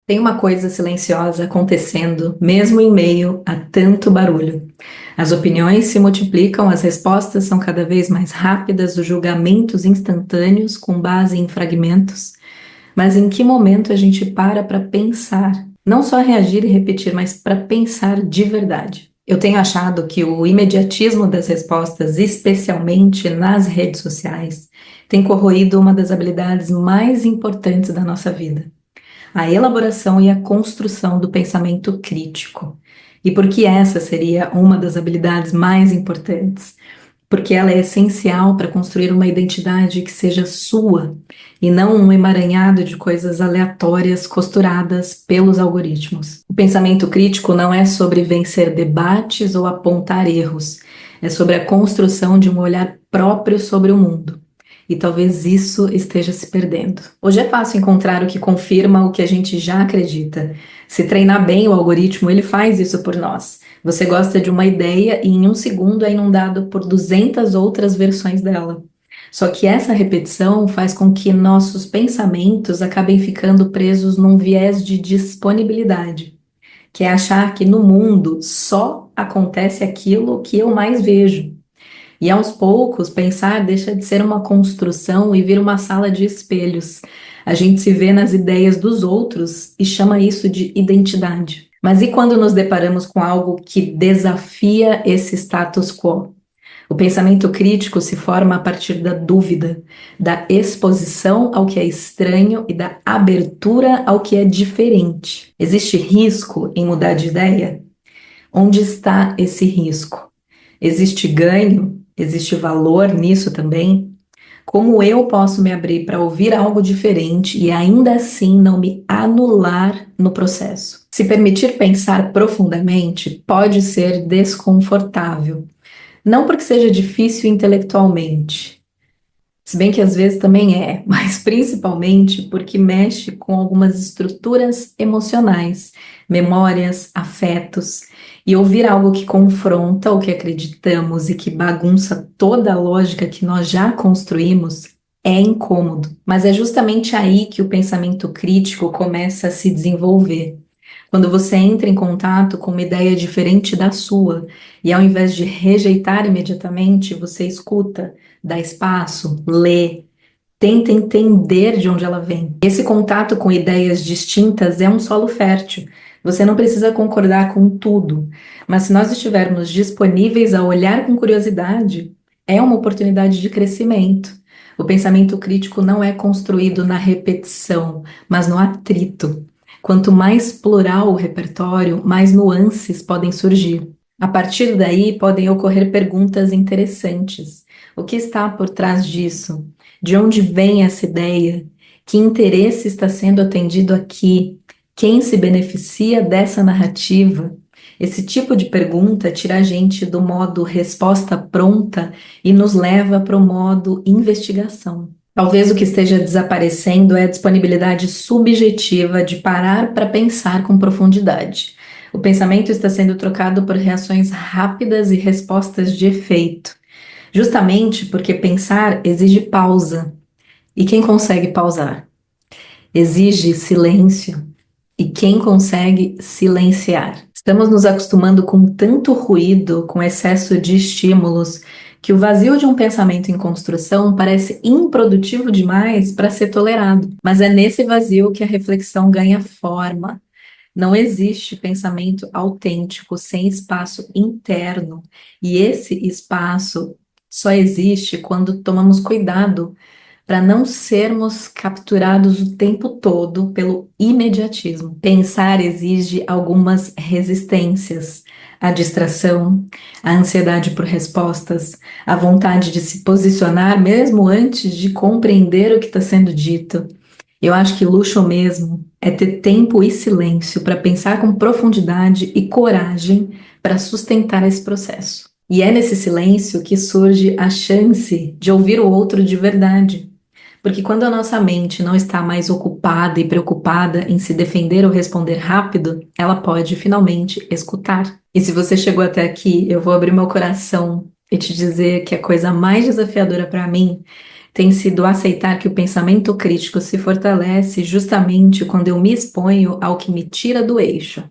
Tem uma coisa silenciosa acontecendo, mesmo em meio a tanto barulho. As opiniões se multiplicam, as respostas são cada vez mais rápidas, os julgamentos instantâneos com base em fragmentos. Mas em que momento a gente para pensar? Não só reagir e repetir, mas para pensar de verdade. Eu tenho achado que o imediatismo das respostas, especialmente nas redes sociais, tem corroído uma das habilidades mais importantes da nossa vida: a elaboração e a construção do pensamento crítico. E por que essa seria uma das habilidades mais importantes? Porque ela é essencial para construir uma identidade que seja sua e não um emaranhado de coisas aleatórias costuradas pelos algoritmos. O pensamento crítico não é sobre vencer debates ou apontar erros, é sobre a construção de um olhar próprio sobre o mundo. E talvez isso esteja se perdendo. Hoje é fácil encontrar o que confirma o que a gente já acredita. Se treinar bem o algoritmo, ele faz isso por nós. Você gosta de uma ideia e em um segundo é inundado por 200 outras versões dela. Só que essa repetição faz com que nossos pensamentos acabem ficando presos num viés de disponibilidade, que é achar que no mundo só acontece aquilo que eu mais vejo. E aos poucos, pensar deixa de ser uma construção e vira uma sala de espelhos. A gente se vê nas ideias dos outros e chama isso de identidade. Mas e quando nos deparamos com algo que desafia esse status quo? O pensamento crítico se forma a partir da dúvida, da exposição ao que é estranho e da abertura ao que é diferente. Existe risco em mudar de ideia? Onde está esse risco? Existe ganho? Existe valor nisso também? Como eu posso me abrir para ouvir algo diferente e ainda assim não me anular no processo? Se permitir pensar profundamente pode ser desconfortável. Não porque seja difícil intelectualmente, se bem que às vezes também é, mas principalmente porque mexe com algumas estruturas emocionais, memórias, afetos, e ouvir algo que confronta o que acreditamos e que bagunça toda a lógica que nós já construímos é incômodo. Mas é justamente aí que o pensamento crítico começa a se desenvolver. Quando você entra em contato com uma ideia diferente da sua, e ao invés de rejeitar imediatamente, você escuta, dá espaço, lê, tenta entender de onde ela vem. Esse contato com ideias distintas é um solo fértil. Você não precisa concordar com tudo, mas se nós estivermos disponíveis a olhar com curiosidade, é uma oportunidade de crescimento. O pensamento crítico não é construído na repetição, mas no atrito. Quanto mais plural o repertório, mais nuances podem surgir. A partir daí, podem ocorrer perguntas interessantes. O que está por trás disso? De onde vem essa ideia? Que interesse está sendo atendido aqui? Quem se beneficia dessa narrativa? Esse tipo de pergunta tira a gente do modo resposta pronta e nos leva para o modo investigação. Talvez o que esteja desaparecendo é a disponibilidade subjetiva de parar para pensar com profundidade. O pensamento está sendo trocado por reações rápidas e respostas de efeito, justamente porque pensar exige pausa. E quem consegue pausar? Exige silêncio. E quem consegue silenciar? Estamos nos acostumando com tanto ruído, com excesso de estímulos, que o vazio de um pensamento em construção parece improdutivo demais para ser tolerado. Mas é nesse vazio que a reflexão ganha forma. Não existe pensamento autêntico sem espaço interno, e esse espaço só existe quando tomamos cuidado para não sermos capturados o tempo todo pelo imediatismo. Pensar exige algumas resistências: a distração, a ansiedade por respostas, a vontade de se posicionar mesmo antes de compreender o que está sendo dito. Eu acho que luxo mesmo é ter tempo e silêncio para pensar com profundidade e coragem para sustentar esse processo. E é nesse silêncio que surge a chance de ouvir o outro de verdade. Porque quando a nossa mente não está mais ocupada e preocupada em se defender ou responder rápido, ela pode finalmente escutar. E se você chegou até aqui, eu vou abrir meu coração e te dizer que a coisa mais desafiadora para mim tem sido aceitar que o pensamento crítico se fortalece justamente quando eu me exponho ao que me tira do eixo.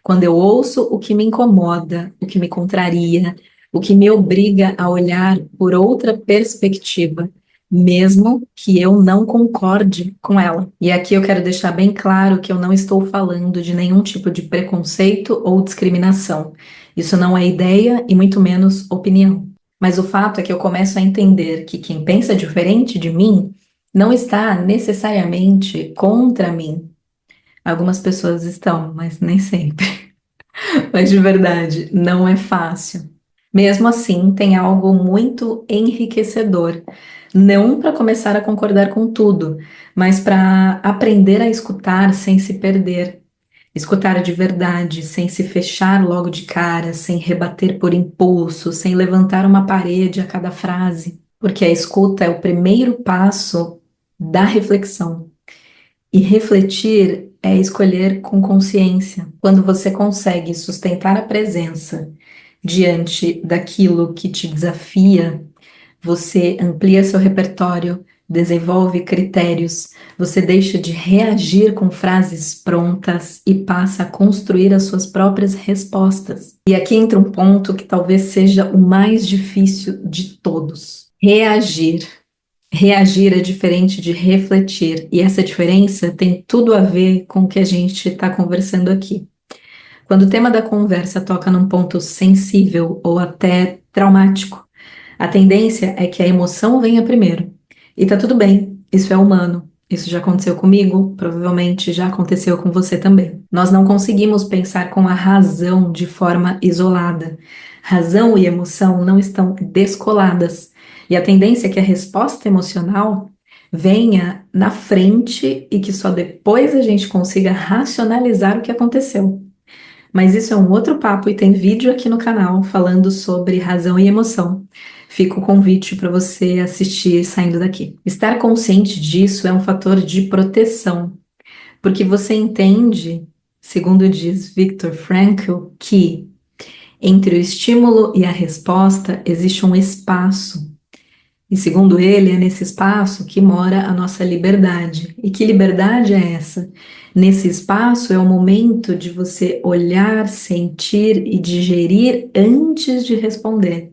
Quando eu ouço o que me incomoda, o que me contraria, o que me obriga a olhar por outra perspectiva, mesmo que eu não concorde com ela. E aqui eu quero deixar bem claro que eu não estou falando de nenhum tipo de preconceito ou discriminação. Isso não é ideia e muito menos opinião. Mas o fato é que eu começo a entender que quem pensa diferente de mim não está necessariamente contra mim. Algumas pessoas estão, mas nem sempre. Mas de verdade, não é fácil. Mesmo assim, tem algo muito enriquecedor. Não para começar a concordar com tudo, mas para aprender a escutar sem se perder. Escutar de verdade, sem se fechar logo de cara, sem rebater por impulso, sem levantar uma parede a cada frase. Porque a escuta é o primeiro passo da reflexão. E refletir é escolher com consciência. Quando você consegue sustentar a presença diante daquilo que te desafia, você amplia seu repertório, desenvolve critérios, você deixa de reagir com frases prontas e passa a construir as suas próprias respostas. E aqui entra um ponto que talvez seja o mais difícil de todos: reagir. Reagir é diferente de refletir, e essa diferença tem tudo a ver com o que a gente está conversando aqui. Quando o tema da conversa toca num ponto sensível ou até traumático, a tendência é que a emoção venha primeiro. E tá tudo bem, isso é humano. Isso já aconteceu comigo, provavelmente já aconteceu com você também. Nós não conseguimos pensar com a razão de forma isolada. Razão e emoção não estão descoladas. E a tendência é que a resposta emocional venha na frente e que só depois a gente consiga racionalizar o que aconteceu. Mas isso é um outro papo e tem vídeo aqui no canal falando sobre razão e emoção. Fica o convite para você assistir saindo daqui. Estar consciente disso é um fator de proteção, porque você entende, segundo diz Viktor Frankl, que entre o estímulo e a resposta existe um espaço. E segundo ele, é nesse espaço que mora a nossa liberdade. E que liberdade é essa? Nesse espaço é o momento de você olhar, sentir e digerir antes de responder.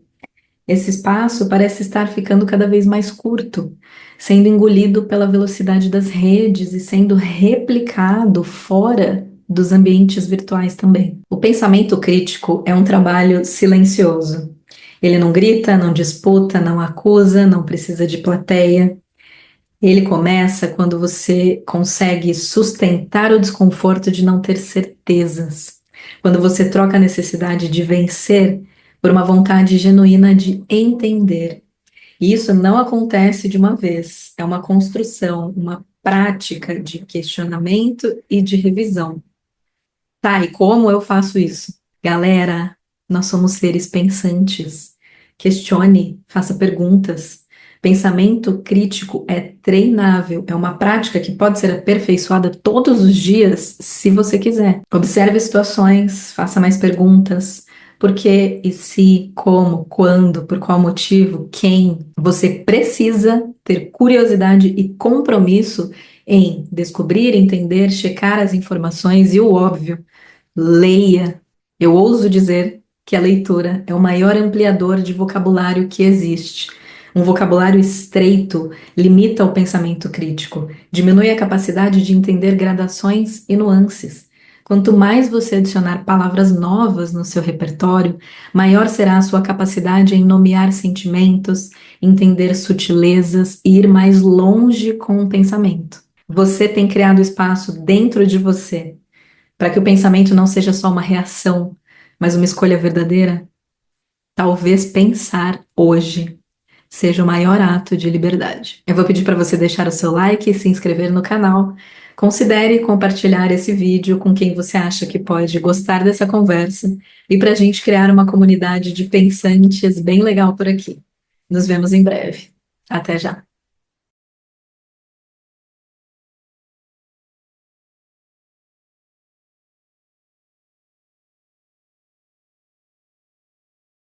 Esse espaço parece estar ficando cada vez mais curto, sendo engolido pela velocidade das redes e sendo replicado fora dos ambientes virtuais também. O pensamento crítico é um trabalho silencioso. Ele não grita, não disputa, não acusa, não precisa de plateia. Ele começa quando você consegue sustentar o desconforto de não ter certezas. Quando você troca a necessidade de vencer por uma vontade genuína de entender. E isso não acontece de uma vez, é uma construção, uma prática de questionamento e de revisão. Tá, e como eu faço isso? Galera, nós somos seres pensantes. Questione, faça perguntas. Pensamento crítico é treinável, é uma prática que pode ser aperfeiçoada todos os dias, se você quiser. Observe situações, faça mais perguntas. Por quê e se, como, quando, por qual motivo, quem. Você precisa ter curiosidade e compromisso em descobrir, entender, checar as informações e o óbvio. Leia. Eu ouso dizer que a leitura é o maior ampliador de vocabulário que existe. Um vocabulário estreito limita o pensamento crítico, diminui a capacidade de entender gradações e nuances. Quanto mais você adicionar palavras novas no seu repertório, maior será a sua capacidade em nomear sentimentos, entender sutilezas e ir mais longe com o pensamento. Você tem criado espaço dentro de você para que o pensamento não seja só uma reação, mas uma escolha verdadeira. Talvez pensar hoje seja o maior ato de liberdade. Eu vou pedir para você deixar o seu like e se inscrever no canal. Considere compartilhar esse vídeo com quem você acha que pode gostar dessa conversa e para a gente criar uma comunidade de pensantes bem legal por aqui. Nos vemos em breve. Até já!